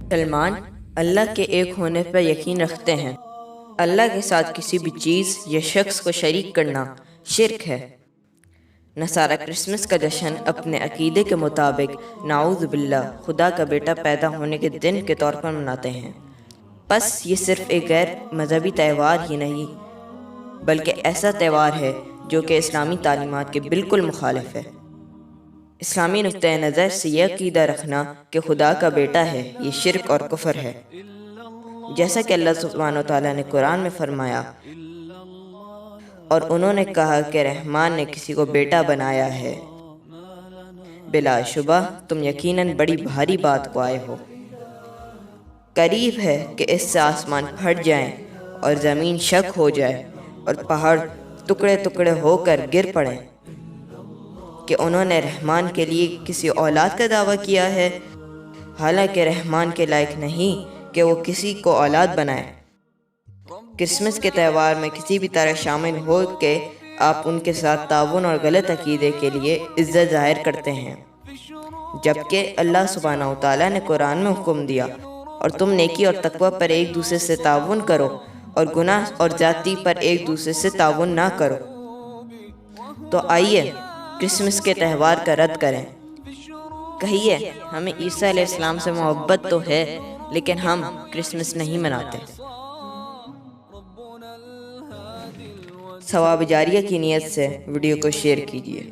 سلمان اللہ کے ایک ہونے پر یقین رکھتے ہیں۔ اللہ کے ساتھ کسی بھی چیز یا شخص کو شریک کرنا شرک ہے۔ نصارہ کرسمس کا جشن اپنے عقیدے کے مطابق نعوذ باللہ خدا کا بیٹا پیدا ہونے کے دن کے طور پر مناتے ہیں۔ پس یہ صرف ایک غیر مذہبی تہوار ہی نہیں بلکہ ایسا تہوار ہے جو کہ اسلامی تعلیمات کے بالکل مخالف ہے۔ اسلامی نقطۂ نظر سے یہ عقیدہ رکھنا کہ خدا کا بیٹا ہے یہ شرک اور کفر ہے۔ جیسا کہ اللہ سبحانہ وتعالیٰ نے قرآن میں فرمایا، اور انہوں نے کہا کہ رحمان نے کسی کو بیٹا بنایا ہے، بلا شبہ تم یقیناً بڑی بھاری بات کو آئے ہو۔ قریب ہے کہ اس سے آسمان پھٹ جائیں اور زمین شق ہو جائے اور پہاڑ ٹکڑے ٹکڑے ہو کر گر پڑیں کہ انہوں نے رحمان کے لیے کسی اولاد کا دعویٰ کیا ہے، حالانکہ رحمان کے لائق نہیں کہ وہ کسی کو اولاد بنائے۔ کرسمس کے تہوار میں کسی بھی طرح شامل ہو کے آپ ان کے ساتھ تعاون اور غلط عقیدے کے لیے عزت ظاہر کرتے ہیں، جبکہ اللہ سبحانہ وتعالیٰ نے قرآن میں حکم دیا اور تم نیکی اور تقوی پر ایک دوسرے سے تعاون کرو اور گناہ اور زیادتی پر ایک دوسرے سے تعاون نہ کرو۔ تو آئیے کرسمس کے تہوار کا رد کریں۔ کہیے ہمیں عیسیٰ علیہ السلام سے محبت تو ہے لیکن ہم کرسمس نہیں مناتے۔ ثواب جاریہ کی نیت سے ویڈیو کو شیئر کیجیے۔